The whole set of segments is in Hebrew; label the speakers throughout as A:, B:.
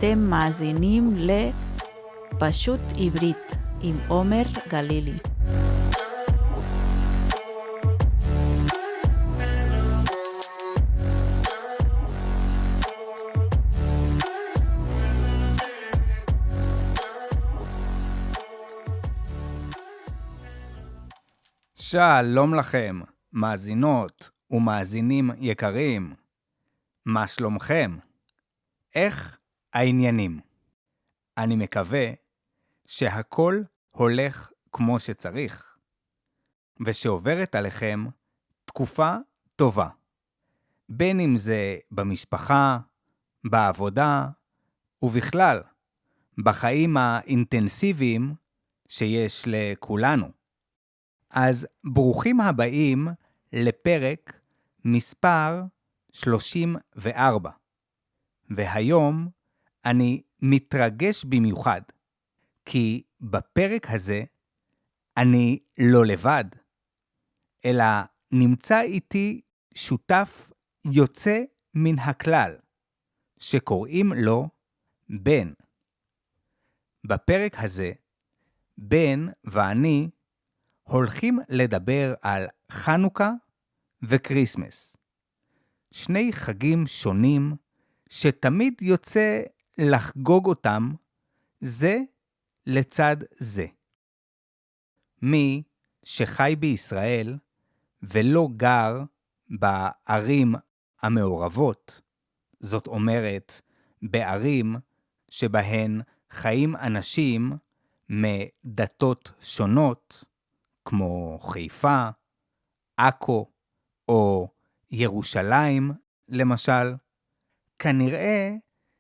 A: אתם מאזינים לפשוט עברית עם עומר גלילי.
B: שלום לכם, מאזינות ומאזינים יקרים. מה שלומכם? איך העניינים? אני מקווה שהכל הולך כמו שצריך, ושעוברת עליכם תקופה טובה. בין אם זה במשפחה, בעבודה, ובכלל, בחיים האינטנסיביים שיש לכולנו. אז ברוכים הבאים לפרק מספר 34. והיום אני מתרגש במיוחד, כי בפרק הזה אני לא לבד, אלא נמצא איתי שותף יוצא מן הכלל, שקוראים לו בן. בפרק הזה, בן ואני הולכים לדבר על חנוכה וקריסמס. שני חגים שונים שתמיד יוצא לחגוג אותם זה לצד זה. מי שחי בישראל ולא גר בערים המעורבות, זאת אומרת בערים שבהן חיים אנשים מדתות שונות, כמו חיפה, עכו או ירושלים, למשל, כנראה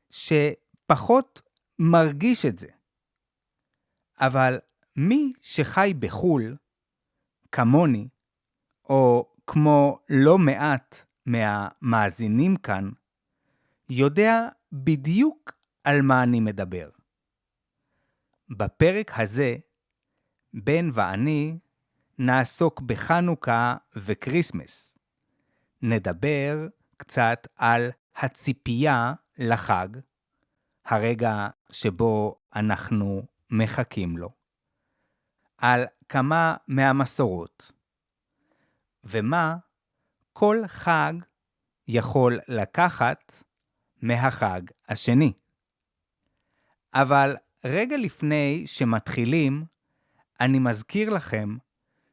B: שפחות מרגיש את זה. אבל מי שחי בחול, כמוני, או כמו לא מעט מהמאזינים כאן, יודע בדיוק על מה אני מדבר. בפרק הזה, בן ואני נעסוק בחנוכה וקריסמס. נדבר קצת על הציפייה לחג, הרגע שבו אנחנו מחכים לו, על כמה מהמסורות, ומה כל חג יכול לקחת מהחג השני. אבל רגע לפני שמתחילים, אני מזכיר לכם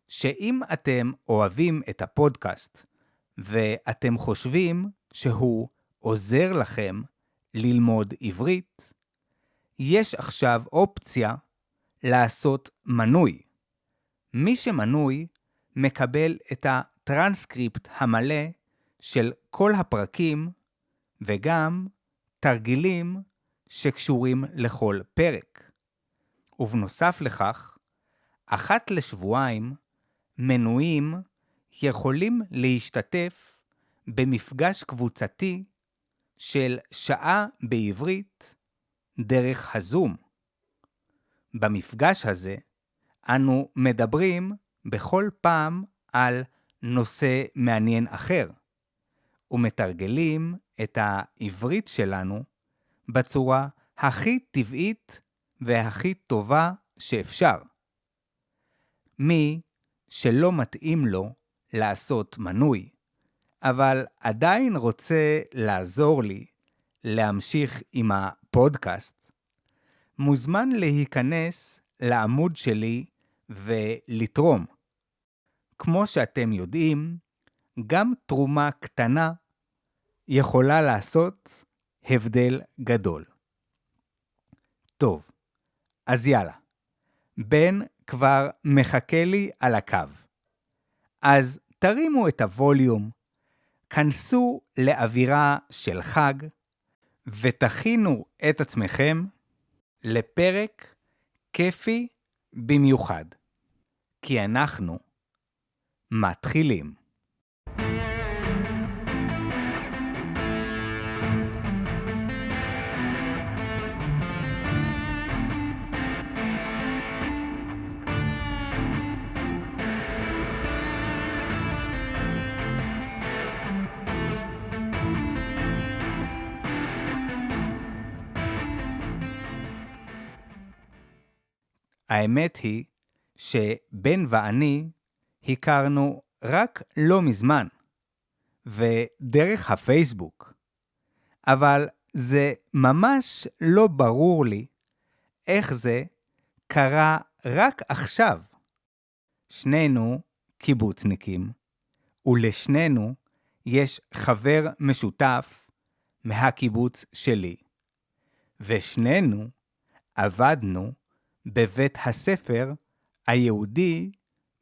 B: שאם אתם אוהבים את הפודקאסט ואתם חושבים שהוא עוזר לכם ללמוד עברית, יש עכשיו אופציה לעשות מנוי. מי שמנוי מקבל את הטרנסקריפט המלא של כל הפרקים וגם תרגילים שקשורים לכל פרק. ובנוסף לכך, אחת לשבועיים מנויים יכולים להשתתף במפגש קבוצתי של שעה בעברית דרך הזום. במפגש הזה אנו מדברים בכל פעם על נושא מעניין אחר, ומתרגלים את העברית שלנו בצורה הכי טבעית והכי טובה שאפשר. מי שלא מתאים לו לעשות מנוי, אבל עדיין רוצה לעזור לי להמשיך עם הפודקאסט, מוזמן להיכנס לעמוד שלי ולתרום. כמו שאתם יודעים, גם תרומה קטנה יכולה לעשות הבדל גדול. טוב, אז יאללה. בן כבר מחכה לי על הקו. אז תרימו את הווליום, כנסו לאווירה של חג, ותכינו את עצמכם לפרק כיפי במיוחד. כי אנחנו מתחילים. האמת היא שבן ואני הכרנו רק לא מזמן, ודרך הפייסבוק. אבל זה ממש לא ברור לי איך זה קרה רק עכשיו. שנינו קיבוצניקים, ולשנינו יש חבר משותף מהקיבוץ שלי, ושנינו עבדנו בבית הספר היהודי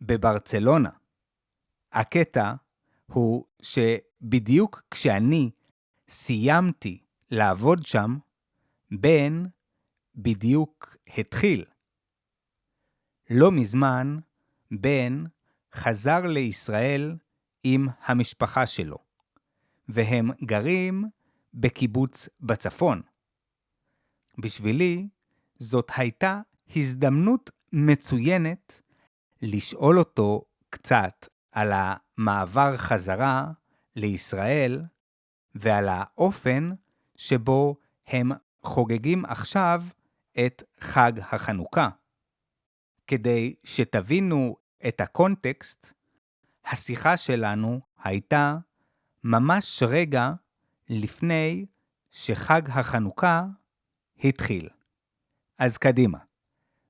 B: בברצלונה. הקטע הוא שבדיוק כשאני סיימתי לעבוד שם, בן בדיוק התחיל. לא מזמן, בן חזר לישראל עם המשפחה שלו, והם גרים בקיבוץ בצפון. בשבילי, זאת הייתה הזדמנות מצוינת לשאול אותו קצת על המעבר חזרה לישראל, ועל האופן שבו הם חוגגים עכשיו את חג החנוכה. כדי שתבינו את הקונטקסט, השיחה שלנו הייתה ממש רגע לפני שחג החנוכה התחיל. אז קדימה,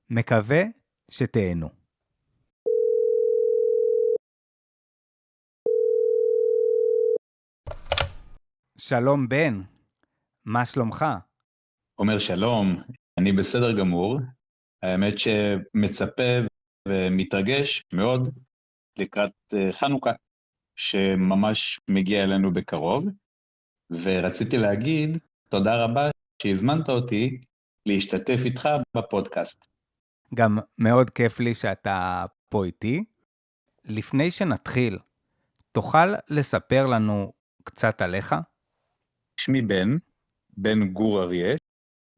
B: מקווה שתהנו. שלום בן, מה שלומך?
C: אומר שלום, אני בסדר גמור. האמת שמצפה ומתרגש מאוד לקראת חנוכה, שממש מגיע אלינו בקרוב. ורציתי להגיד תודה רבה שהזמנת אותי להשתתף איתך בפודקאסט.
B: גם מאוד כיף לי שאתה פה איתי. לפני שנתחיל, תוכל לספר לנו קצת עליך?
C: שמי בן גור אריה.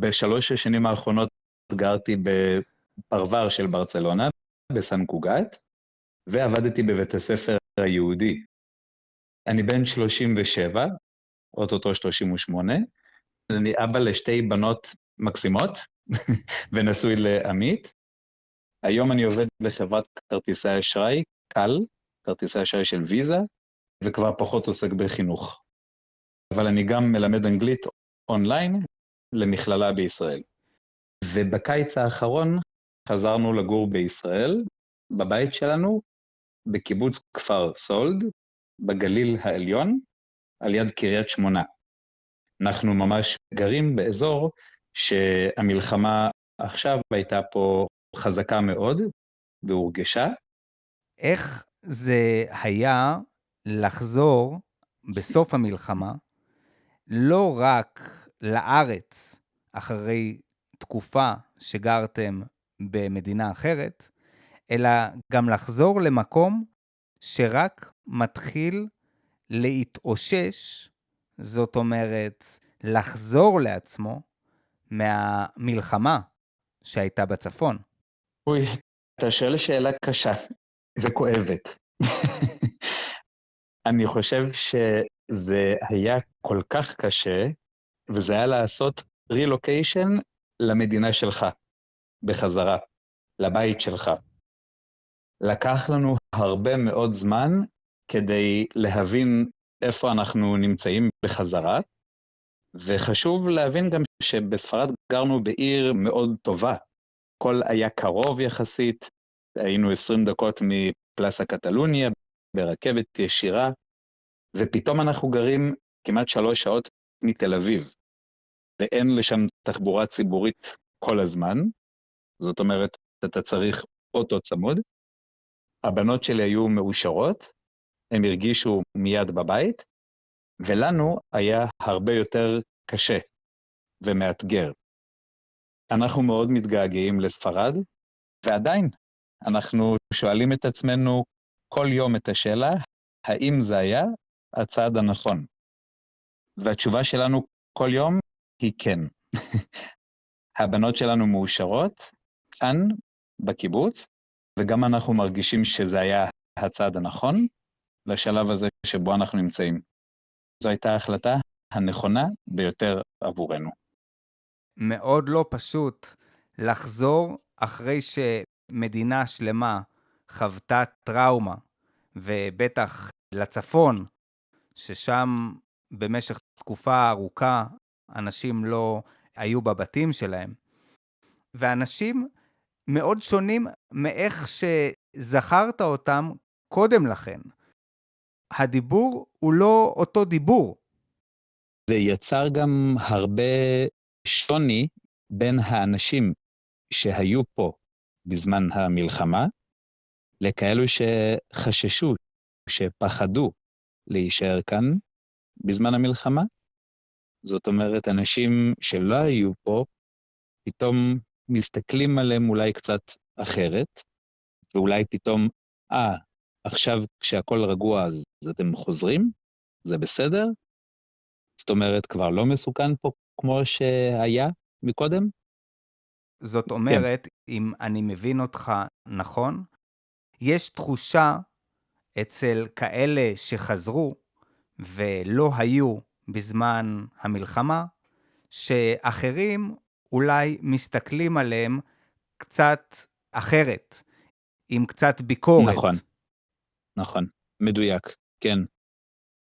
C: בשלוש השנים האחרונות גרתי בפרבר של ברצלונה, בסן קוגת, ועבדתי בבית הספר היהודי. אני בן 37, אוטוטו 38, אני אבא לשתי בנות מקסימות, ונשוי לעמית. היום אני עובד בחברת כרטיסי אשראי, קל, כרטיסי אשראי של ויזה, וכבר פחות עוסק בחינוך. אבל אני גם מלמד אנגלית אונליין למכללה בישראל. ובקיץ האחרון חזרנו לגור בישראל, בבית שלנו, בקיבוץ כפר סולד, בגליל העליון, על יד קריית שמונה. אנחנו ממש גרים באזור שהמלחמה עכשיו הייתה פה חזקה מאוד והורגשה.
B: איך זה היה לחזור בסוף המלחמה, לא רק לארץ אחרי תקופה שגרתם במדינה אחרת, אלא גם לחזור למקום שרק מתחיל להתאושש, זאת אומרת, לחזור לעצמו מהמלחמה שהייתה בצפון.
C: אוי, אתה שואל שאלה קשה וכואבת. אני חושב שזה היה כל כך קשה, וזה היה לעשות רילוקיישן למדינה שלך, בחזרה, לבית שלך. לקח לנו הרבה מאוד זמן כדי להבין איפה אנחנו נמצאים בחזרה, וחשוב להבין גם שבספרד גרנו בעיר מאוד טובה. הכל היה קרוב יחסית, היינו 20 דקות מפלאסה קטלוניה, ברכבת ישירה, ופתאום אנחנו גרים כמעט 3 שעות מתל אביב, ואין לשם תחבורה ציבורית כל הזמן, זאת אומרת, אתה צריך אוטו צמוד. הבנות שלי היו מאושרות, הם הרגישו מיד בבית, ולנו היה הרבה יותר קשה ומאתגר. אנחנו מאוד מתגעגעים לספרד, ועדיין אנחנו שואלים את עצמנו כל יום את השאלה, האם זה היה הצעד הנכון? והתשובה שלנו כל יום היא כן. הבנות שלנו מאושרות כאן בקיבוץ, וגם אנחנו מרגישים שזה היה הצעד הנכון לשלב הזה שבו אנחנו נמצאים. זו הייתה ההחלטה הנכונה ביותר עבורנו.
B: מאוד לא פשוט לחזור אחרי שמדינה שלמה חוותה טראומה, ובטח לצפון, ששם במשך תקופה ארוכה אנשים לא היו בבתים שלהם, ואנשים מאוד שונים מאיך שזכרת אותם קודם לכן. הדיבור הוא לא אותו דיבור.
C: זה יצר גם הרבה שוני בין האנשים שהיו פה בזמן המלחמה, לכאלו שחששו, שפחדו להישאר כאן בזמן המלחמה. זאת אומרת, אנשים שלא היו פה, פתאום מסתכלים עליהם אולי קצת אחרת, ואולי פתאום, עכשיו כשהכל רגוע אז אתם חוזרים, זה בסדר? זאת אומרת, כבר לא מסוכן פה כמו שהיה מקודם?
B: זאת אומרת, אם אני מבין אותך נכון, יש תחושה אצל כאלה שחזרו ולא היו בזמן המלחמה, שאחרים אולי מסתכלים עליהם קצת אחרת, עם קצת ביקורת.
C: נכון, מדויק, כן.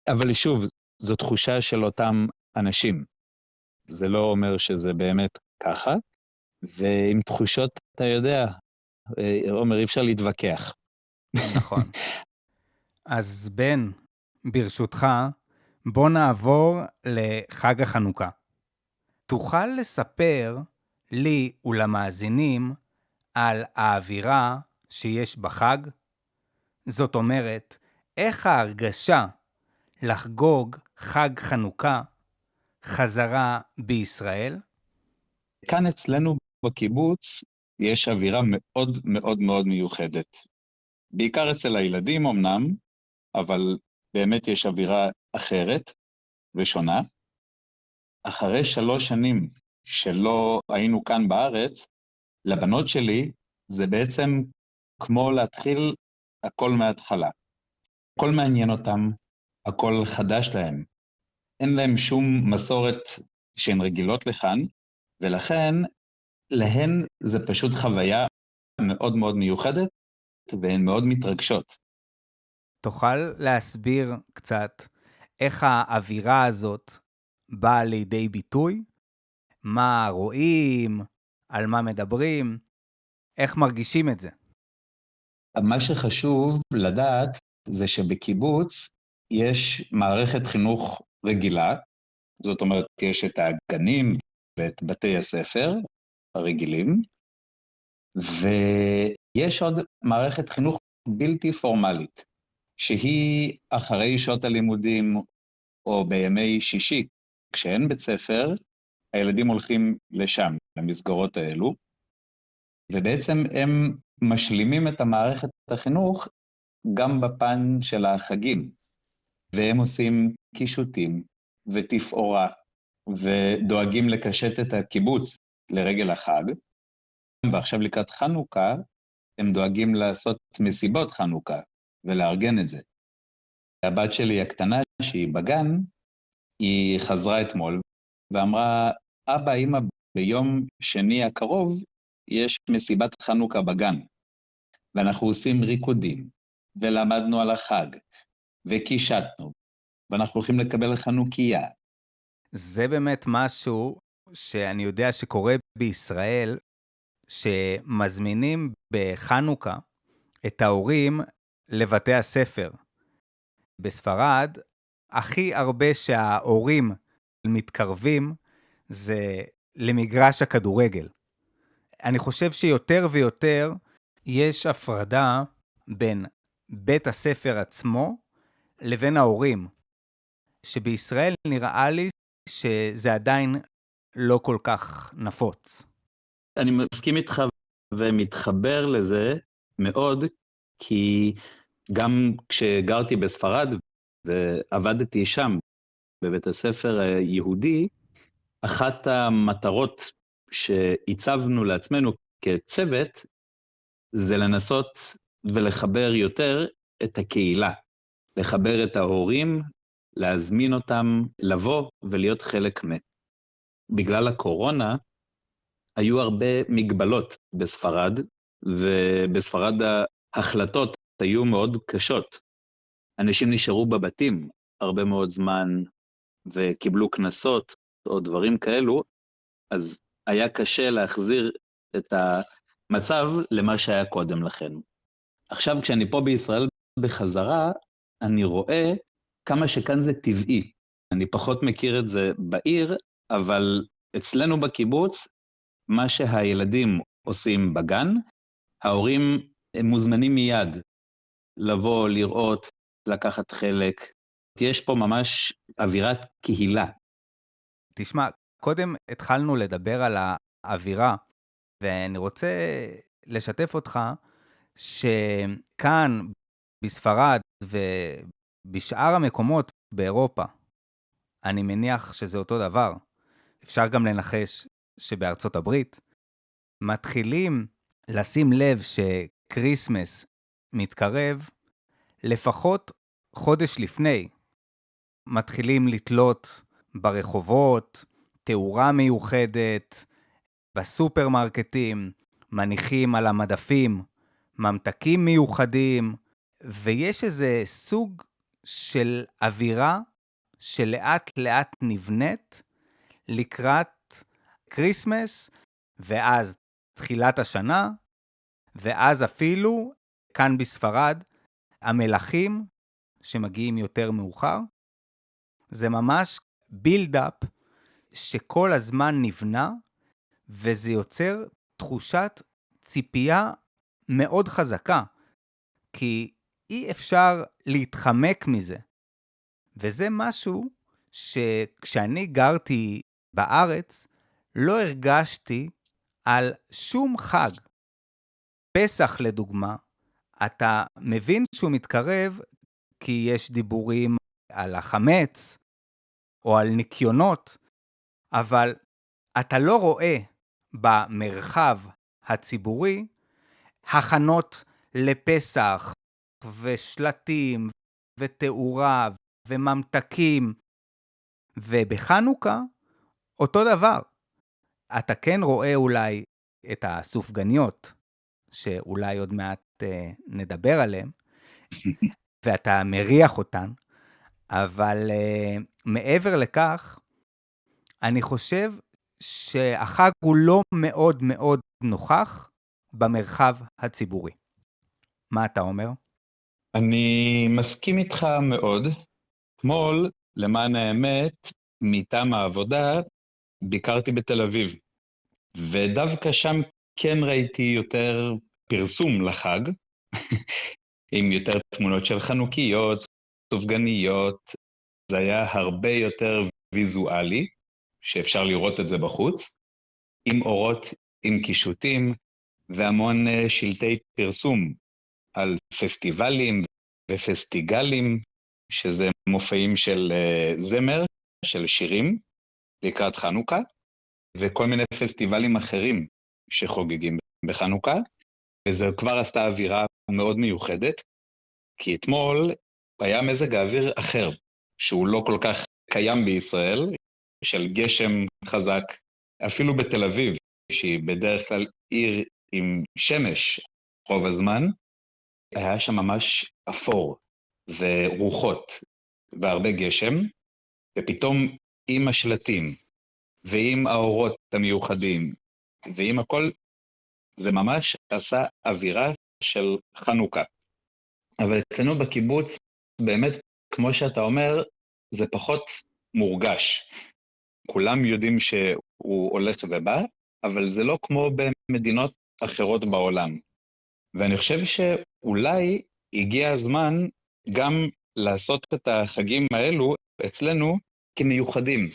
C: אבל שוב, זו תחושה של אותם אנשים. זה לא אומר שזה באמת ככה, ועם תחושות, אתה יודע, עומר, אי אפשר להתווכח.
B: נכון. אז בן, ברשותך, בוא נעבור לחג החנוכה. תוכל לספר לי ולמאזינים על האווירה שיש בחג? זאת אומרת, איך ההרגשה לחגוג חג חנוכה חזרה בישראל?
C: כאן אצלנו בקיבוץ יש אווירה מאוד מאוד מאוד מיוחדת. בעיקר אצל הילדים אמנם, אבל באמת יש אווירה אחרת ושונה. אחרי 3 שנים שלא היינו כאן בארץ, לבנות שלי זה בעצם כמו להתחיל הכל מההתחלה. הכל מעניין אותם, הכל חדש להם. אין להם שום מסורת שהן רגילות לכאן, ולכן להן זה פשוט חוויה מאוד מאוד מיוחדת, והן מאוד מתרגשות.
B: תוכל להסביר קצת איך האווירה הזאת באה לידי ביטוי? מה רואים? על מה מדברים? איך מרגישים את זה?
C: מה שחשוב לדעת זה שבקיבוץ יש מערכת חינוך רגילה, זאת אומרת יש את הגנים ואת בתי הספר הרגילים, ויש עוד מערכת חינוך בלתי פורמלית, שהיא אחרי שעות הלימודים או בימי שישי, כשאין בית ספר, הילדים הולכים לשם, למסגרות האלו, ובעצם הם משלימים את המערכת החינוך גם בפן של החגים, והם עושים קישוטים ותפאורה, ודואגים לקשט את הקיבוץ לרגל החג, ועכשיו לקראת חנוכה, הם דואגים לעשות מסיבות חנוכה, ולארגן את זה. הבת שלי הקטנה, שהיא בגן, היא חזרה אתמול, ואמרה, אבא, אמא, ביום שני הקרוב, יש מסיבת חנוכה בגן, ואנחנו עושים ריקודים, ולמדנו על החג, וקישטנו, ואנחנו הולכים לקבל חנוכיה.
B: זה באמת משהו שאני יודע שקורה בישראל, שמזמינים בחנוכה את ההורים לבתי הספר. בספרד, הכי הרבה שההורים מתקרבים זה למגרש הכדורגל. אני חושב שיותר ויותר יש הפרדה בין בית הספר עצמו לבין ההורים, שבישראל נראה לי שזה עדיין לא כל כך נפוץ.
C: אני מסכים איתך ומתחבר לזה מאוד, כי גם כשגרתי בספרד ועבדתי שם בבית הספר היהודי, אחת המטרות שהצבנו לעצמנו כצוות, זה לנסות ולחבר יותר את הקהילה, לחבר את ההורים, להזמין אותם לבוא ולהיות חלק בגלל הקורונה, היו הרבה מגבלות בספרד, ובספרד ההחלטות היו מאוד קשות. אנשים נשארו בבתים הרבה מאוד זמן, וקיבלו כנסות או דברים כאלו, אז היה קשה להחזיר את המצב למה שהיה קודם לכן. עכשיו כשאני פה בישראל בחזרה, אני רואה כמה שכאן זה טבעי. אני פחות מכיר את זה בעיר, אבל אצלנו בקיבוץ, מה שהילדים עושים בגן, ההורים הם מוזמנים מיד לבוא, לראות, לקחת חלק. יש פה ממש אווירת קהילה.
B: תשמע, קודם התחלנו לדבר על האווירה, ואני רוצה לשתף אותך שכאן בספרד ובשאר המקומות באירופה, אני מניח שזה אותו דבר. אפשר גם לנחש שבארצות הברית מתחילים לשים לב שקריסמס מתקרב לפחות חודש לפני. מתחילים לתלות ברחובות, תאורה מיוחדת, בסופרמרקטים, מניחים על המדפים, ממתקים מיוחדים, ויש איזה סוג של אווירה שלאט לאט נבנית לקראת קריסמס, ואז תחילת השנה, ואז אפילו כאן בספרד, המלכים שמגיעים יותר מאוחר, זה ממש בילדאפ שכל הזמן נבנה, וזה יוצר תחושת ציפייה מאוד חזקה, כי אי אפשר להתחמק מזה. וזה משהו שכשאני גרתי בארץ, לא הרגשתי על שום חג. פסח לדוגמה, אתה מבין שהוא מתקרב כי יש דיבורים על החמץ או על ניקיונות, אבל אתה לא רואה במרחב הציבורי הכנות לפסח ושלטים ותאורה וממתקים, ובחנוכה אותו דבר. אתה כן רואה אולי את הסופגניות, שאולי עוד מעט נדבר עליהן, ואתה מריח אותן, אבל מעבר לכך, אני חושב שהחג הוא לא מאוד מאוד נוכח במרחב הציבורי. מה אתה אומר?
C: אני מסכים איתך מאוד. אתמול, למען האמת, מטעם העבודה, ביקרתי בתל אביב, ודווקא שם כן ראיתי יותר פרסום לחג, עם יותר תמונות של חנוכיות, סופגניות, זה היה הרבה יותר ויזואלי, שאפשר לראות את זה בחוץ, עם אורות, עם קישוטים, והמון שלטי פרסום על פסטיבלים ופסטיגלים, שזה מופעים של זמר, של שירים, לקראת חנוכה, וכל מיני פסטיבלים אחרים שחוגגים בחנוכה, וזה כבר עשתה אווירה מאוד מיוחדת, כי אתמול היה מזג האוויר אחר, שהוא לא כל כך קיים בישראל, של גשם חזק, אפילו בתל אביב, שהיא בדרך כלל עיר עם שמש רוב הזמן, היה שם ממש אפור ורוחות והרבה גשם, ופתאום עם השלטים ועם האורות המיוחדים ועם הכל, זה ממש עשה אווירה של חנוכה. אבל אצלנו בקיבוץ, באמת, כמו שאתה אומר, זה פחות מורגש. כולם יודעים שהוא הולך ובא, אבל זה לא כמו במדינות אחרות בעולם. ואני חושב שאולי הגיע הזמן גם לעשות את החגים האלו אצלנו כמיוחדים,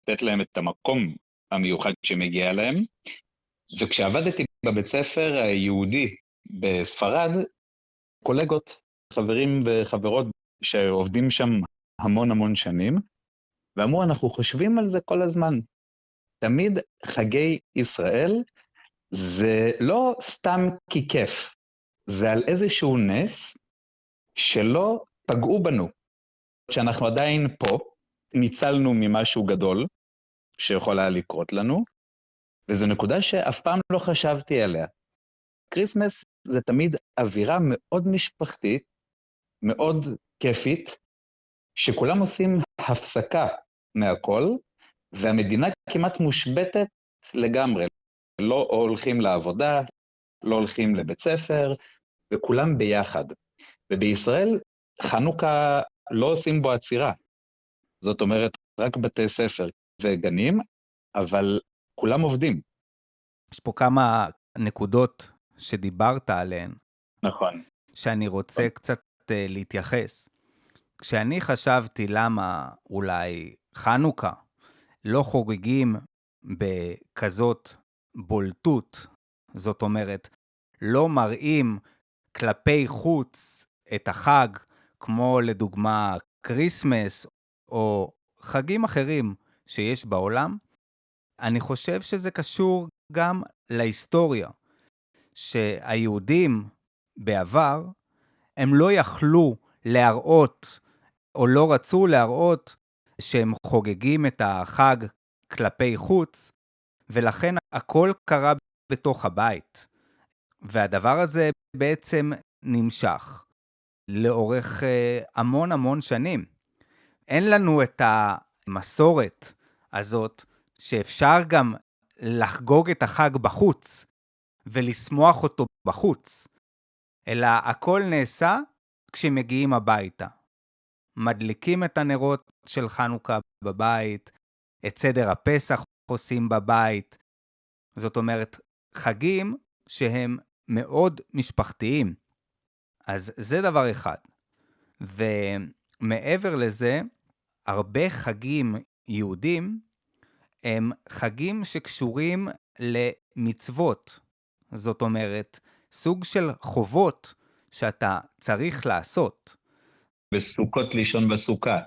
C: לתת להם את המקום המיוחד שמגיע להם. וכשעבדתי בבית ספר היהודי בספרד, קולגות, חברים וחברות שעובדים שם המון שנים, ואמרו, אנחנו חושבים על זה כל הזמן. תמיד חגי ישראל זה לא סתם כי כיף, זה על איזשהו נס שלא פגעו בנו. שאנחנו עדיין פה, ניצלנו ממשהו גדול שיכול היה לקרות לנו, וזו נקודה שאף פעם לא חשבתי עליה. קריסמס זה תמיד אווירה מאוד משפחתית, מאוד כיפית, שכולם עושים הפסקה מהכל, והמדינה כמעט מושבתת לגמרי. לא הולכים לעבודה, לא הולכים לבית ספר, וכולם ביחד. ובישראל חנוכה לא עושים בו עצירה. זאת אומרת, רק בתי ספר וגנים, אבל כולם עובדים.
B: יש פה כמה נקודות שדיברת עליהן,
C: נכון.
B: שאני רוצה קצת להתייחס. כשאני חשבתי למה אולי חנוכה לא חוגגים בכזאת בולטות, זאת אומרת, לא מראים כלפי חוץ את החג, כמו לדוגמה קריסמס או חגים אחרים שיש בעולם, אני חושב שזה קשור גם להיסטוריה, שהיהודים בעבר, הם לא יכלו להראות, או לא רצו להראות, שהם חוגגים את החג כלפי חוץ, ולכן הכל קרה בתוך הבית. והדבר הזה בעצם נמשך לאורך המון שנים. אין לנו את המסורת הזאת, שאפשר גם לחגוג את החג בחוץ, ולשמוח אותו בחוץ, אלא הכל נעשה כשמגיעים הביתה. מדליקים את הנרות של חנוכה בבית, את סדר הפסח עושים בבית. זאת אומרת, חגים שהם מאוד משפחתיים. אז זה דבר אחד. ומעבר לזה, הרבה חגים יהודים הם חגים שקשורים למצוות. זאת אומרת, סוג של חובות שאתה צריך לעשות.
C: בסוכות לישון בסוכה,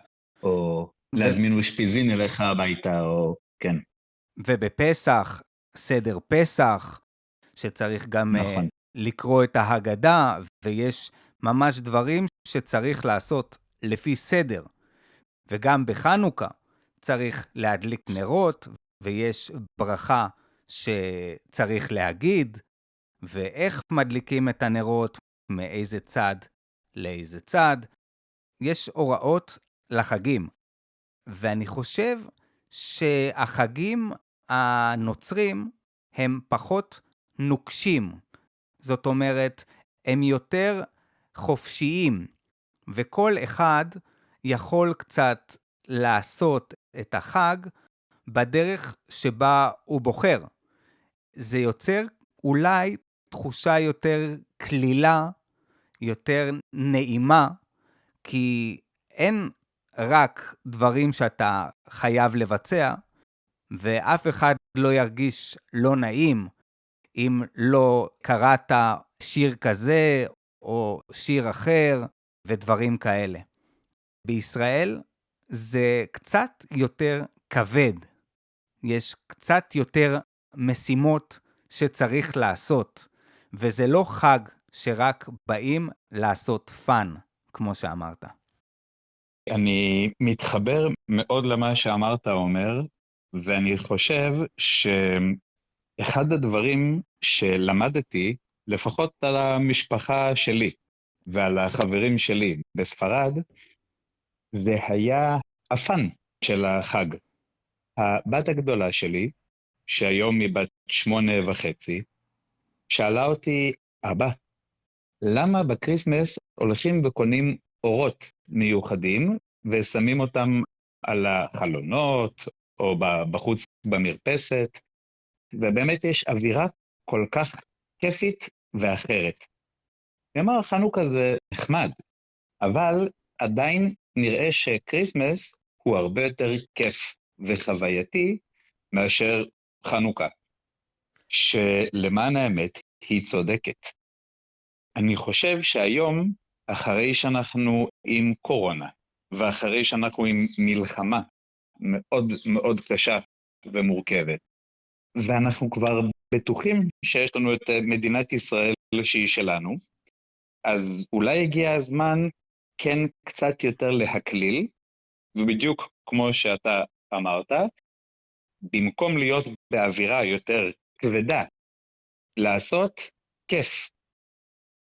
C: או להזמין אושפיזין אליך הביתה, או כן.
B: ובפסח, סדר פסח, שצריך גם
C: נכון.
B: לקרוא את ההגדה, ויש ממש דברים שצריך לעשות לפי סדר. וגם בחנוכה צריך להדליק נרות, ויש ברכה שצריך להגיד, ואיך מדליקים את הנרות, מאיזה צד לאיזה צד. יש הוראות לחגים, ואני חושב שהחגים הנוצרים הם פחות נוקשים. זאת אומרת, הם יותר חופשיים, וכל אחד יכול קצת לעשות את החג בדרך שבה הוא בוחר. זה יוצר אולי תחושה יותר כלילה, יותר נעימה, כי אין רק דברים שאתה חייב לבצע, ואף אחד לא ירגיש לא נעים אם לא קראת שיר כזה או שיר אחר ודברים כאלה. בישראל זה קצת יותר כבד. יש קצת יותר משימות שצריך לעשות, וזה לא חג שרק באים לעשות פן, כמו שאמרת.
C: אני מתחבר מאוד למה שאמרת, עומר, ואני חושב שאחד הדברים שלמדתי, לפחות על המשפחה שלי ועל החברים שלי בספרד, זה היה הפן של החג. הבת הגדולה שלי, שהיום היא בת 8.5, שאלה אותי, אבא, למה בקריסמס הולכים וקונים אורות מיוחדים ושמים אותם על החלונות או בחוץ במרפסת, ובאמת יש אווירה כל כך כיפית ואחרת. אני אמר, חנוכה זה נחמד, אבל עדיין נראה שקריסמס הוא הרבה יותר כיף וחווייתי מאשר חנוכה, שלמען האמת היא צודקת. אני חושב שהיום, אחרי שאנחנו עם קורונה, ואחרי שאנחנו עם מלחמה מאוד מאוד קשה ומורכבת, ואנחנו כבר בטוחים שיש לנו את מדינת ישראל שהיא שלנו, אז אולי הגיע הזמן כן קצת יותר להקליל, ובדיוק כמו שאתה אמרת, במקום להיות באווירה יותר כבדה, לעשות כיף.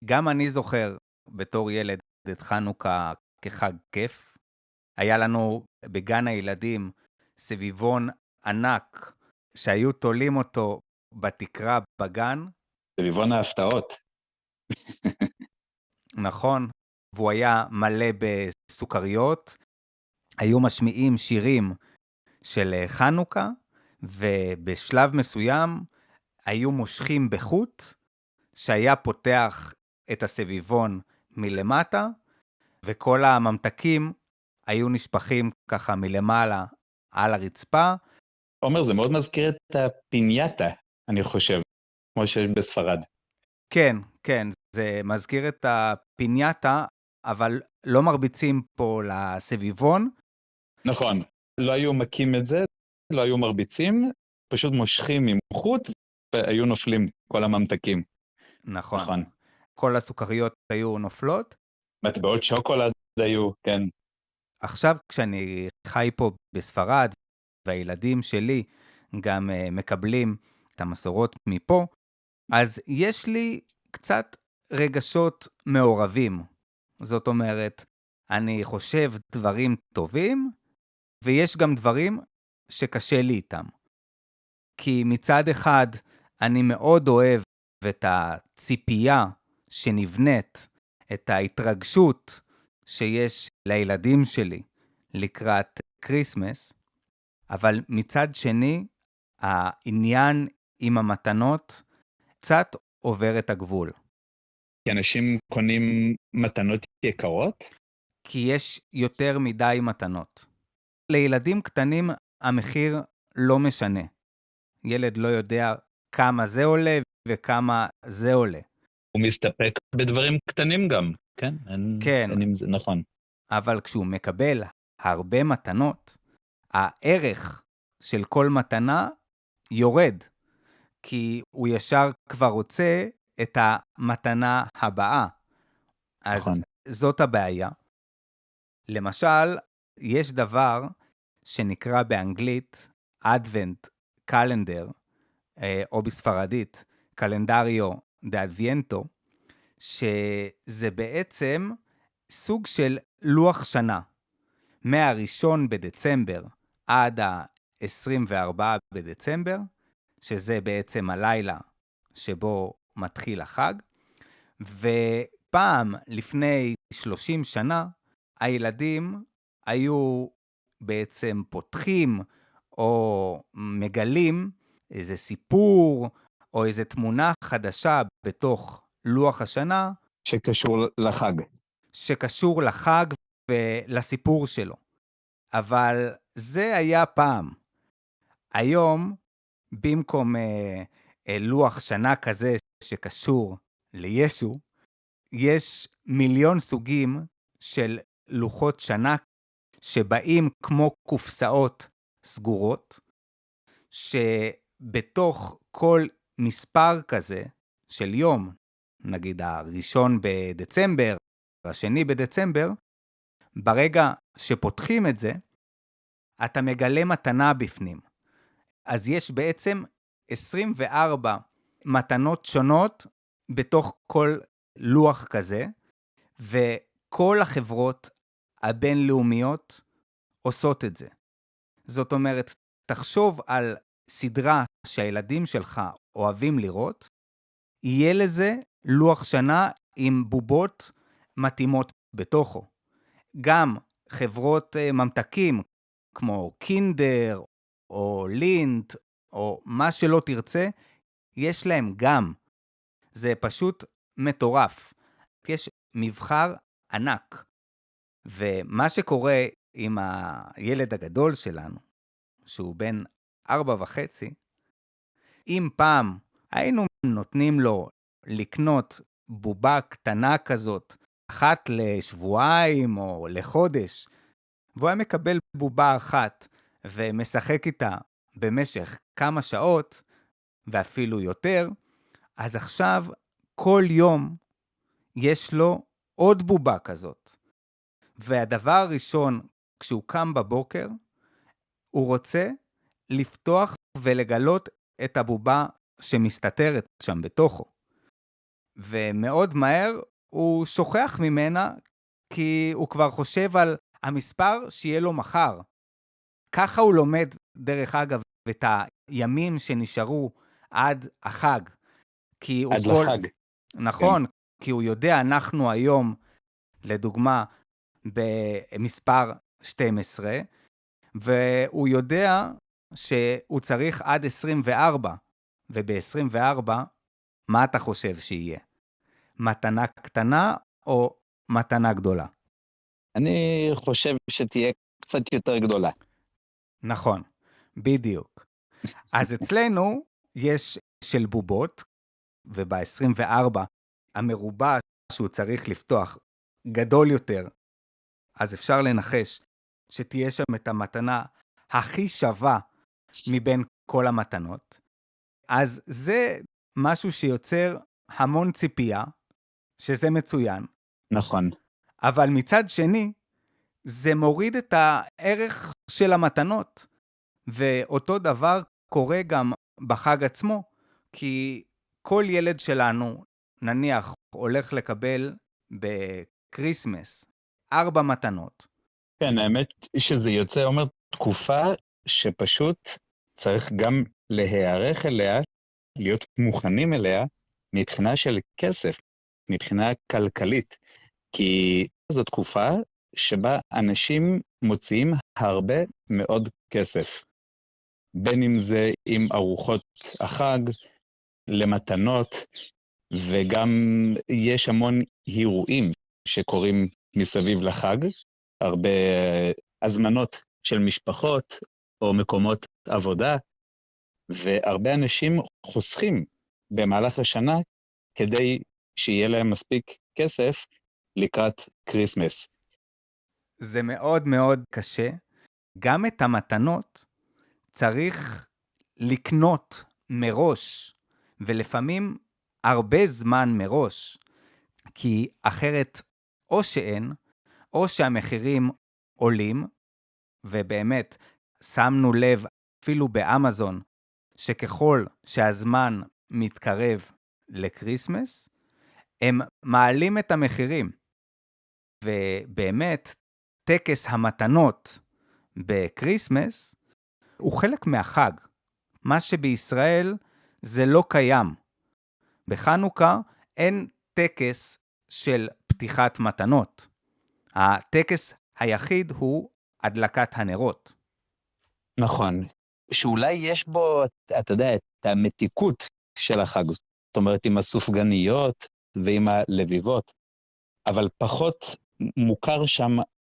B: גם אני זוכר בתור ילד את חנוכה כחג כיף. היה לנו בגן הילדים סביבון ענק שהיו תולים אותו בתקרה בגן.
C: סביבון ההפתעות.
B: נכון, והוא היה מלא בסוכריות. היו משמיעים שירים של חנוכה, ובשלב מסוים היו מושכים בחוט שהיה פותח את הסביבון מלמטה, וכל הממתקים היו נשפכים ככה מלמעלה על הרצפה.
C: עומר, זה מאוד מזכיר את הפינייטה, אני חושב, כמו שיש בספרד.
B: כן, כן, זה מזכיר את הפינייטה, אבל לא מרביצים פה לסביבון.
C: נכון, לא היו מקים את זה, לא היו מרביצים, פשוט מושכים עם חוט, והיו נופלים כל הממתקים.
B: נכון.
C: נכון.
B: כל הסוכריות היו נופלות.
C: מטבעות שוקולד היו, כן.
B: עכשיו כשאני חי פה בספרד, והילדים שלי גם מקבלים את המסורות מפה, אז יש לי קצת רגשות מעורבים. זאת אומרת, אני חושב דברים טובים, ויש גם דברים שקשה לי איתם. כי מצד אחד אני מאוד אוהב את הציפייה שנבנית, את ההתרגשות שיש לילדים שלי לקראת קריסמס, אבל מצד שני, העניין עם המתנות קצת עובר את הגבול.
C: כי אנשים קונים מתנות יקרות?
B: כי יש יותר מדי מתנות. לילדים קטנים המחיר לא משנה. ילד לא יודע כמה זה עולה וכמה זה עולה.
C: הוא מסתפק בדברים קטנים גם, כן?
B: כן.
C: אין עם זה, נכון.
B: אבל כשהוא מקבל הרבה מתנות, הערך של כל מתנה יורד, כי הוא ישר כבר רוצה את המתנה הבאה. אז
C: נכון.
B: זאת הבעיה. למשל, יש דבר שנקרא באנגלית Advent Calendar, או בספרדית קלנדריו דה אדוונטו, שזה בעצם סוג של לוח שנה, מה-1 בדצמבר עד ה-24 בדצמבר, שזה בעצם הלילה שבו מתחיל החג, ופעם לפני 30 שנה, הילדים היו בעצם פותחים או מגלים איזה סיפור או איזה תמונה חדשה בתוך לוח השנה,
C: שקשור לחג.
B: שקשור לחג ולסיפור שלו. אבל זה היה פעם. היום, במקום לוח שנה כזה שקשור לישו, יש מיליון סוגים של לוחות שנה שבאים כמו קופסאות סגורות, שבתוך כל מספר כזה של יום, נגיד 1 בדצמבר, 2 בדצמבר, ברגע שפותחים את זה, אתה מגלה מתנה בפנים. אז יש בעצם 24 מתנות שונות בתוך כל לוח כזה, וכל החברות הבינלאומיות עושות את זה. זאת אומרת, תחשוב על סדרה שהילדים שלך אוהבים לראות, יהיה לזה לוח שנה עם בובות מתאימות בתוכו. גם חברות ממתקים כמו קינדר או לינט או מה שלא תרצה, יש להם גם. זה פשוט מטורף. יש מבחר ענק. ומה שקורה עם הילד הגדול שלנו, שהוא בן 4.5, אם פעם היינו נותנים לו לקנות בובה קטנה כזאת, אחת לשבועיים או לחודש, והוא היה מקבל בובה אחת ומשחק איתה במשך כמה שעות, ואפילו יותר, אז עכשיו כל יום יש לו עוד בובה כזאת. והדבר הראשון, כשהוא קם בבוקר, הוא רוצה לפתוח ולגלות את הבובה שמסתתרת שם בתוכו. ומאוד מהר הוא שוכח ממנה, כי הוא כבר חושב על המספר שיהיה לו מחר. ככה הוא לומד, דרך אגב, את הימים שנשארו עד החג.
C: עד לחג.
B: נכון, כן. כי הוא יודע, אנחנו היום, לדוגמה, במספר 12, והוא יודע שהוא צריך עד 24, וב-24, מה אתה חושב שיהיה? מתנה קטנה או מתנה גדולה?
C: אני חושב שתהיה קצת יותר גדולה.
B: נכון, בדיוק. אז אצלנו יש של בובות, וב-24 המרובע שהוא צריך לפתוח גדול יותר, אז אפשר לנחש שתהיה שם את המתנה הכי שווה מבין כל המתנות. אז זה משהו שיוצר המון ציפייה, שזה מצוין.
C: נכון.
B: אבל מצד שני, זה מוריד את הערך של המתנות. ואותו דבר קורה גם בחג עצמו, כי כל ילד שלנו, נניח, הולך לקבל בקריסמס 4 מתנות.
C: כן, האמת שזה יוצא, אומר, תקופה שפשוט צריך גם להיערך אליה, להיות מוכנים אליה, מבחינה של כסף, מבחינה כלכלית. כי זו תקופה שבה אנשים מוציאים הרבה מאוד כסף. בין אם זה עם ארוחות החג, למתנות, וגם יש המון אירועים שקורים מסביב לחג, הרבה הזמנות של משפחות או מקומות עבודה, והרבה אנשים חוסכים במהלך השנה כדי שיהיה להם מספיק כסף לקראת קריסמס.
B: זה מאוד מאוד קשה. גם את המתנות צריך לקנות מראש, ולפעמים הרבה זמן מראש, כי אחרת או שאין, או שהמחירים עולים, ובאמת שמנו לב אפילו באמזון, שככל שהזמן מתקרב לקריסמס, הם מעלים את המחירים. ובאמת, טקס המתנות בקריסמס הוא חלק מהחג. מה שבישראל זה לא קיים. בחנוכה אין טקס של פתיחת מתנות. הטקס היחיד הוא הדלקת הנרות.
C: נכון. שאולי יש בו, אתה יודע, את המתיקות של החג. זאת אומרת, עם הסופגניות ועם הלביבות. אבל פחות מוכר שם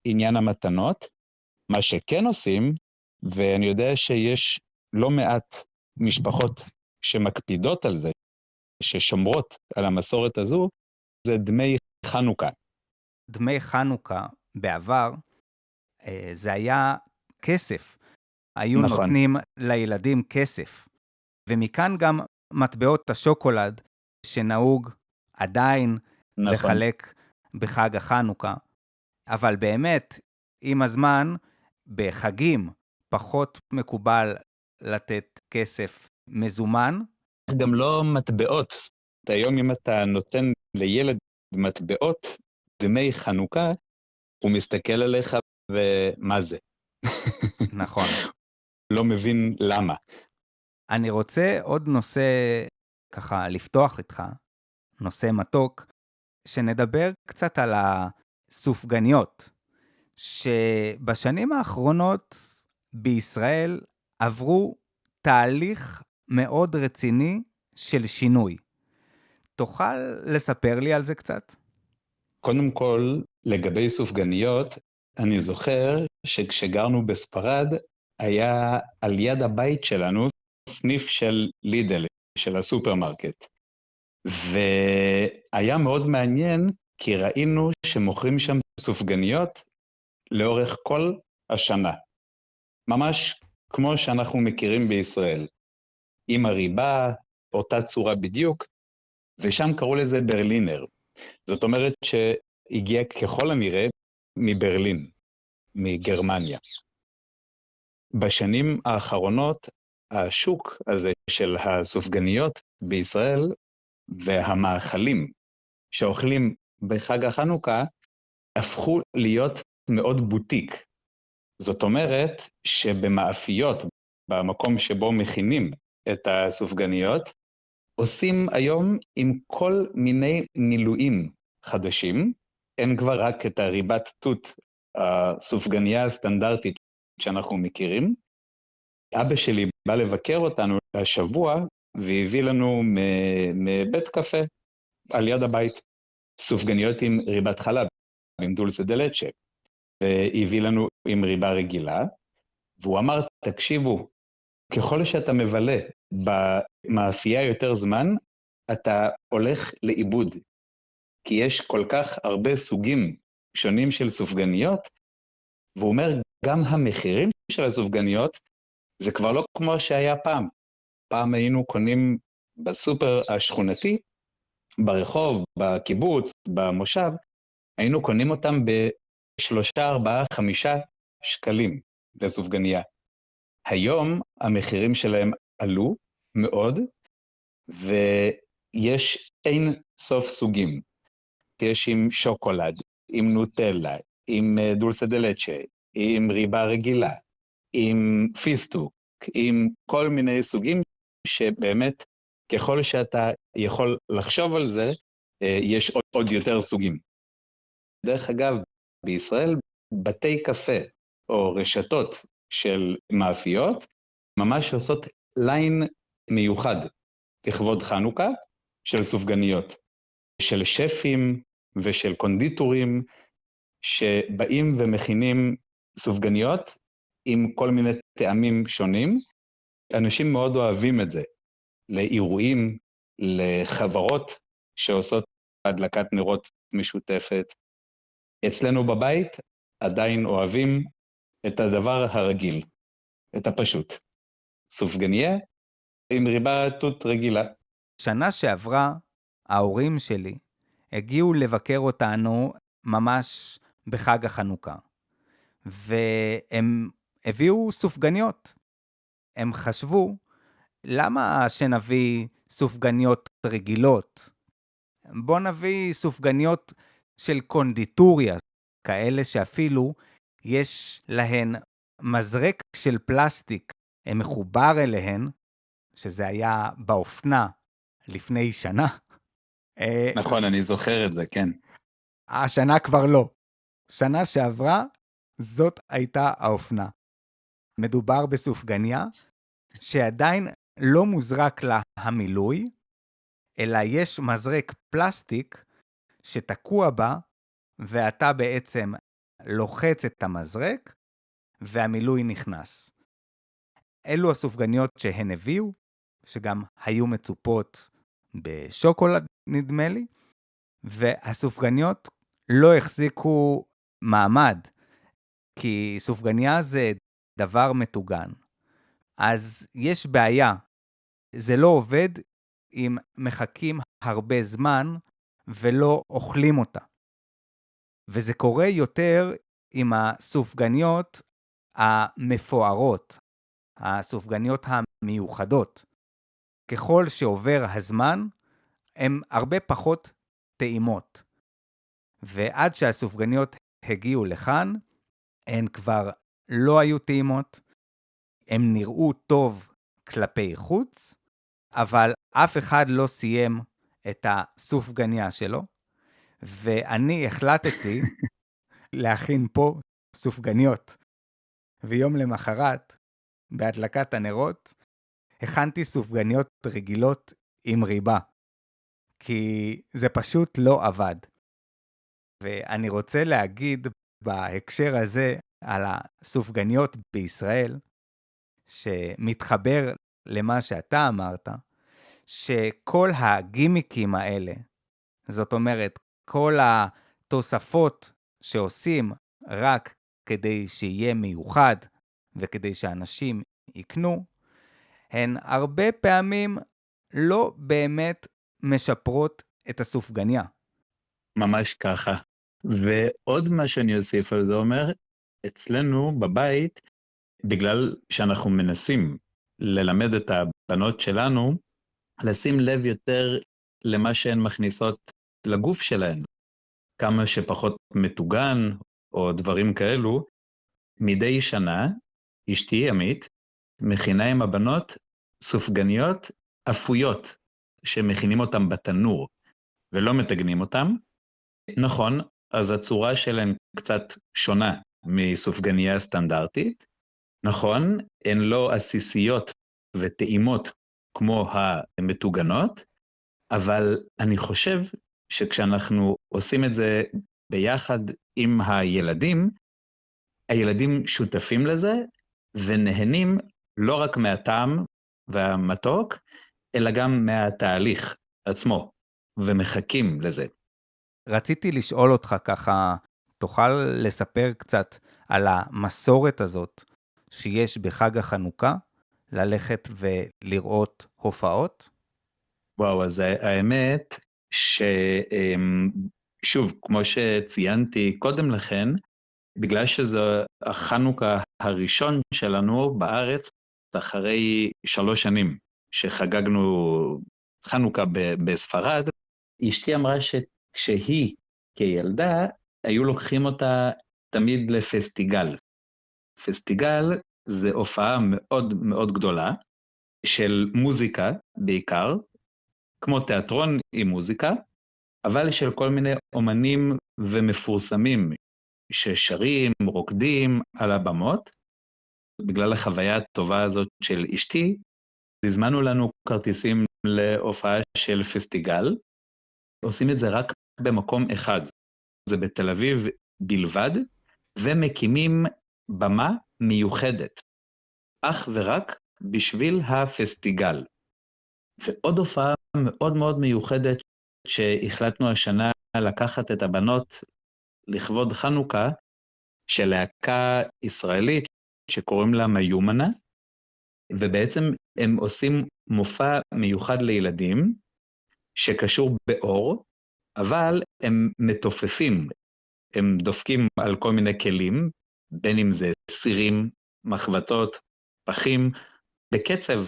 C: עניין המתנות. מה שכן עושים, ואני יודע שיש לא מעט משפחות שמקפידות על זה, ששומרות על המסורת הזו, זה דמי חנוכה.
B: דמי חנוכה בעבר, זה היה כסף. היו
C: נכון.
B: נותנים לילדים כסף. ומכאן גם מטבעות השוקולד, שנהוג עדיין
C: נכון.
B: לחלק בחג החנוכה. אבל באמת, עם הזמן, בחגים פחות מקובל לתת כסף מזומן.
C: גם לא מטבעות. היום אם אתה נותן לילד מטבעות, דמי חנוכה, הוא מסתכל עליך ומה זה?
B: נכון.
C: לא מבין למה.
B: אני רוצה עוד נושא ככה לפתוח איתך, נושא מתוק, שנדבר קצת על הסופגניות, שבשנים האחרונות בישראל עברו תהליך מאוד רציני של שינוי. תוכל לספר לי על זה קצת?
C: קודם כל, לגבי סופגניות, אני זוכר שכשגרנו בספרד, היה על יד הבית שלנו סניף של לידל, של הסופרמרקט. והיה מאוד מעניין, כי ראינו שמוכרים שם סופגניות לאורך כל השנה. ממש כמו שאנחנו מכירים בישראל. עם הריבה, אותה צורה בדיוק, ושם קראו לזה ברלינר. זאת אומרת שהגיע ככל הנראה מברלין, מגרמניה. בשנים האחרונות, השוק הזה של הסופגניות בישראל והמאכלים שאוכלים בחג החנוכה הפכו להיות מאוד בוטיק. זאת אומרת שבמאפיות, במקום שבו מכינים את הסופגניות, עושים היום עם כל מיני מילואים חדשים. אין כבר רק את הריבת תות, הסופגניה הסטנדרטית שאנחנו מכירים. אבא שלי בא לבקר אותנו השבוע, והביא לנו מבית קפה על יד הבית סופגניות עם ריבת חלב, עם דולסה דה לצ'ה, והביא לנו עם ריבה רגילה, והוא אמר, תקשיבו, ככל שאתה מבלה במאפייה יותר זמן, אתה הולך לאיבוד, כי יש כל כך הרבה סוגים שונים של סופגניות, והוא אומר, גם המחירים של הסופגניות, זה כבר לא כמו שהיה פעם. פעם היינו קונים בסופר השכונתי, ברחוב, בקיבוץ, במושב, היינו קונים אותם ב3, 4, 5 שקלים לסופגניה. היום המחירים שלהם עלו מאוד, ויש אין סוף סוגים. יש עם שוקולד, עם נוטלה, עם דולסה דה לצ'ה, עם ריבה רגילה, עם פיסטוק, עם כל מיני סוגים שבאמת ככל שאתה יכול לחשוב על זה, יש עוד יותר סוגים. דרך אגב, בישראל בתי קפה או רשתות של מאפיות ממש עושות ליין מיוחד לכבוד חנוכה של סופגניות, של שפים ושל קונדיטורים שבאים ומכינים סופגניות עם כל מיני טעמים שונים. אנשים מאוד אוהבים את זה, לאירועים, לחברות שעושות הדלקת נרות משותפת. אצלנו בבית עדיין אוהבים את הדבר הרגיל, את הפשוט. סופגניה עם ריבה תות רגילה.
B: שנה שעברה, ההורים שלי הגיעו לבקר אותנו ממש בחג החנוכה, והם הביאו סופגניות. הם חשבו, למה שנביא סופגניות רגילות? בוא נביא סופגניות של קונדיטוריה, כאלה שאפילו יש להן מזרק של פלסטיק מחובר אליהן, שזה היה באופנה לפני שנה.
C: נכון, אני זוכר את זה, כן.
B: השנה כבר לא. שנה שעברה, זאת הייתה האופנה. מדובר בסופגניה, שעדיין לא מוזרק לה המילוי, אלא יש מזרק פלסטיק שתקוע בה, ואתה בעצם לוחץ את המזרק, והמילוי נכנס. אלו הסופגניות שהן הביאו, שגם היו מצופות בשוקולד נדמה לי, והסופגניות לא החזיקו מעמד, כי סופגניה זה דבר מטוגן. אז יש בעיה, זה לא עובד אם מחכים הרבה זמן ולא אוכלים אותה. וזה קורה יותר עם הסופגניות המפוארות, הסופגניות המיוחדות. ככל שעובר הזמן, הן הרבה פחות טעימות. ועד שהסופגניות הגיעו לכאן, הן כבר לא היו טעימות, הן נראו טוב כלפי חוץ, אבל אף אחד לא סיים את הסופגניה שלו, ואני החלטתי להכין פה סופגניות. ויום למחרת, בהדלקת הנרות, הכנתי סופגניות רגילות עם ריבה, כי זה פשוט לא עבד. ואני רוצה להגיד בהקשר הזה על הסופגניות בישראל, שמתחבר למה שאתה אמרת, שכל הגימיקים האלה, זאת אומרת, כל התוספות שעושים רק כדי שיהיה מיוחד, וכדי שאנשים יקנו, הן הרבה פעמים לא באמת משפרות את הסופגניה.
C: ממש ככה. ועוד מה שאני אוסיף על זה אומר, אצלנו בבית בגלל שאנחנו מנסים ללמד את הבנות שלנו, לשים לב יותר למה שהן מכניסות לגוף שלהן, כמה שפחות מטוגן או דברים כאלו. מדי שנה, אשתי עמית, מכינה עם הבנות סופגניות אפויות, שמכינים אותם בתנור, ולא מתגנים אותם. נכון, אז הצורה שלהן קצת שונה מסופגניה סטנדרטית. נכון, הן לא עסיסיות וטעימות כמו המטוגנות, אבל אני חושב שכשאנחנו עושים את זה ביחד עם הילדים, הילדים שותפים לזה ונהנים לא רק מהטעם והמתוק, אלא גם מהתהליך עצמו, ומחכים לזה.
B: רציתי לשאול אותך ככה, תוכל לספר קצת על המסורת הזאת שיש בחג החנוכה, ללכת ולראות הופעות?
C: וואו, אז האמת שוב, כמו שציינתי קודם לכן, בגלל שזה החנוכה הראשון שלנו בארץ, אחרי 3 שנים שחגגנו חנוכה בספרד, אשתי אמרה שכשהיא כילדה, היו לוקחים אותה תמיד לפסטיגל. פסטיגל זה הופעה מאוד מאוד גדולה, של מוזיקה בעיקר, כמו תיאטרון עם מוזיקה, אבל של כל מיני אומנים ומפורסמים ששרים, רוקדים על הבמות. בגלל החוויה הטובה הזאת של אשתי, הזמנו לנו כרטיסים להופעה של פסטיגל, עושים את זה רק במקום אחד, זה בתל אביב בלבד, ומקימים במה מיוחדת, אך ורק בשביל הפסטיגל. ועוד הופעה מאוד מאוד מיוחדת שהחלטנו השנה לקחת את הבנות לכבוד חנוכה, של להקה ישראלית שקוראים לה מיומנה, ובעצם הם עושים מופע מיוחד לילדים, שקשור באור, אבל הם מתופפים, הם דופקים על כל מיני כלים, בין אם זה סירים, מחבטות, פחים, בקצב.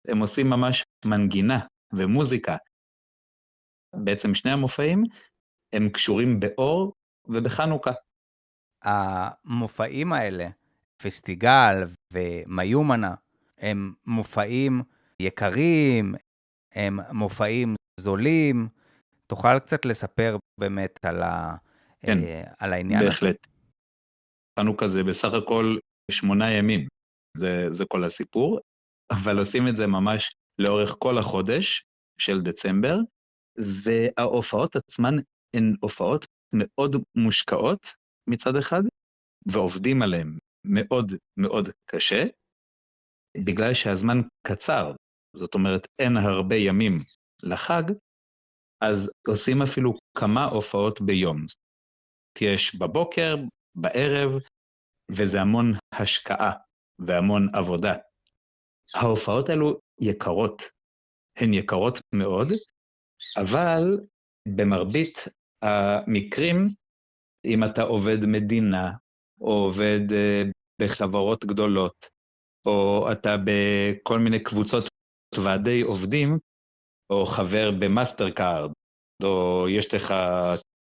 C: הם עושים ממש מנגינה ומוזיקה. בעצם שני המופעים הם קשורים באור ובחנוכה.
B: המופעים האלה, פסטיגל ומיומנה, הם מופעים יקרים, הם מופעים זולים. תוכל קצת לספר באמת
C: כן,
B: על העניין הזה?
C: בהחלט. חנוכה זה בסך הכל 8 ימים, זה כל הסיפור, אבל עושים את זה ממש לאורך כל החודש של דצמבר, וההופעות עצמן הן הופעות מאוד מושקעות מצד אחד, ועובדים עליהן מאוד מאוד קשה, בגלל שהזמן קצר, זאת אומרת אין הרבה ימים לחג, אז עושים אפילו כמה הופעות ביום. יש בבוקר, בערב, וזה המון השקעה והמון עבודה. ההופעות האלו יקרות, הן יקרות מאוד, אבל במרבית המקרים, אם אתה עובד מדינה, או עובד בחברות גדולות, או אתה בכל מיני קבוצות ועדי עובדים, או חבר במאסטר קארד, או יש לך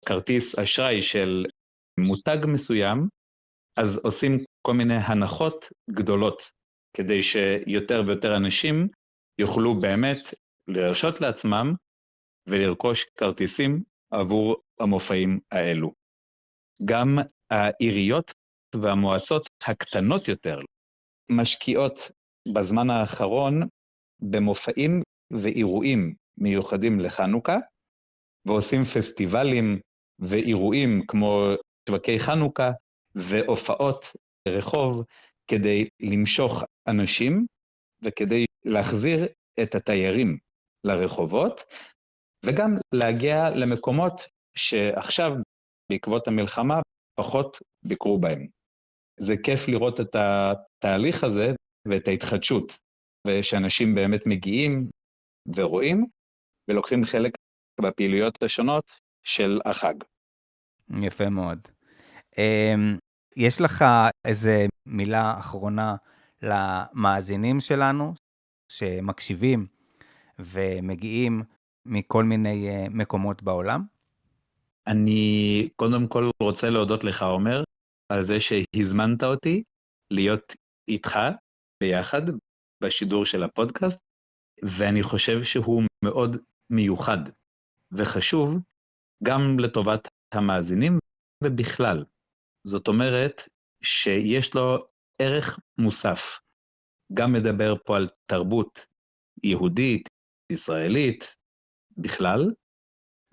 C: כרטיס אשראי של מותג מסוים, אז עושים כל מיני הנחות גדולות, כדי שיותר ויותר אנשים יוכלו באמת להרשות לעצמם, ולרכוש כרטיסים עבור המופעים האלו. גם העיריות והמועצות הקטנות יותר משקיעות בזמן האחרון במופעים ואירועים מיוחדים לחנוכה, ועושים פסטיבלים ואירועים כמו שווקי חנוכה והופעות רחוב, כדי למשוך אנשים וכדי להחזיר את התיירים לרחובות, וגם להגיע למקומות שעכשיו בעקבות המלחמה פחות ביקרו בהם. זה כיף לראות את התהליך הזה ואת ההתחדשות, ושאנשים באמת מגיעים ורואים ולוקחים חלק בפעילויות השונות של החג.
B: יפה מאוד. יש לך איזה מילה אחרונה למאזינים שלנו, שמקשיבים ומגיעים מכל מיני מקומות בעולם?
C: אני קודם כל רוצה להודות לך, עומר, על זה שהזמנת אותי להיות איתך ביחד בשידור של הפודקאסט, ואני חושב שהוא מאוד מיוחד וחשוב גם לטובת המאזינים ובכלל. זאת אומרת שיש לו ערך מוסף. גם מדבר פה על תרבות יהודית, ישראלית, בכלל,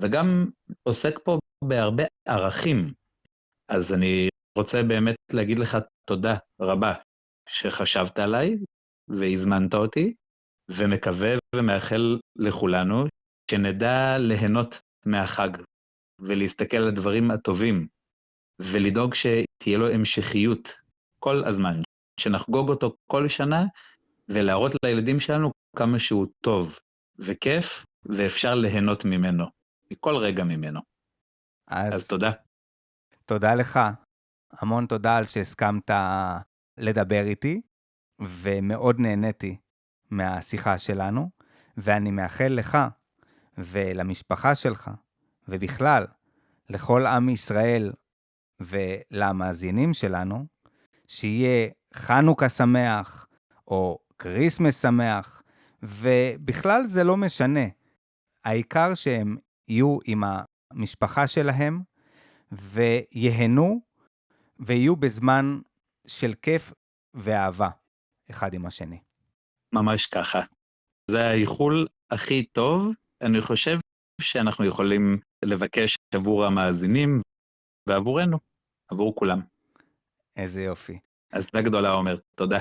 C: וגם עוסק פה בהרבה ערכים. אז אני רוצה באמת להגיד לך תודה רבה שחשבת עליי והזמנת אותי, ומקווה ומאחל לכולנו שנדע ליהנות מהחג ולהסתכל על הדברים הטובים, ולדאוג שתהיה לו המשכיות כל הזמן, שנחגוג אותו כל שנה, ולהראות לילדים שלנו כמה שהוא טוב וכיף, ואפשר ליהנות ממנו, מכל רגע ממנו. אז תודה.
B: תודה לך. המון תודה על שהסכמת לדבר איתי, ומאוד נהניתי מהשיחה שלנו, ואני מאחל לך ולמשפחה שלך, ובכלל, לכל עם ישראל ולמאזינים שלנו, שיהיה חנוכה שמח, או קריסמס שמח, ובכלל זה לא משנה. העיקר שהם יהיו עם המשפחה שלהם, ויהנו, ויהיו בזמן של כיף ואהבה, אחד עם השני.
C: ממש ככה. זה האיחול הכי טוב, אני חושב שאנחנו יכולים לבקש עבור המאזינים, ועבורנו, עבור כולם.
B: איזה יופי.
C: אז תודה גדולה, עומר, תודה.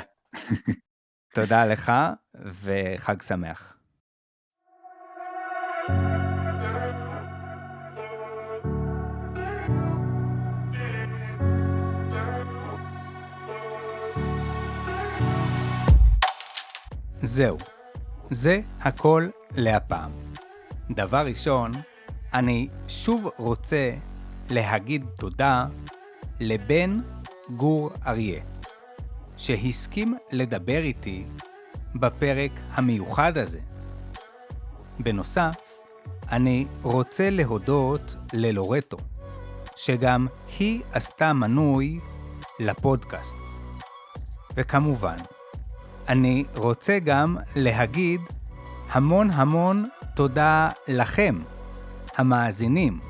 B: תודה לך, וחג שמח. זהו, זה הכל להפעם. דבר ראשון, אני שוב רוצה להגיד תודה לבן גור אריה, שהסכים לדבר איתי בפרק המיוחד הזה. בנוסף, אני רוצה להודות ללורטו, שגם היא עשתה מנוי לפודקאסט. וכמובן, אני רוצה גם להגיד המון תודה לכם, המאזינים,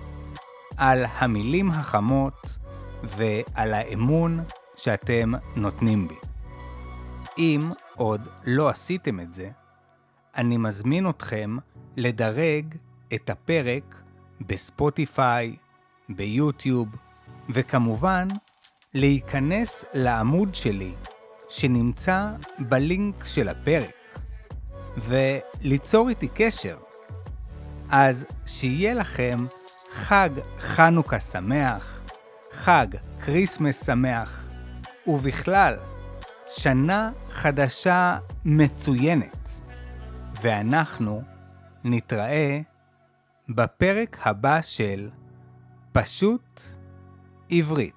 B: על המילים החמות ועל האמון שאתם נותנים בי. אם עוד לא עשיתם את זה, אני מזמין אתכם לדרג את הפרק בספוטיפיי, ביוטיוב, וכמובן להיכנס לעמוד שלי שנמצא בלינק של הפרק, וליצור איתי קשר. אז שיהיה לכם חג חנוכה שמח, חג קריסמס שמח, ובכלל שנה חדשה מצוינת. ואנחנו נתראה בפרק הבא של פשוט עברית.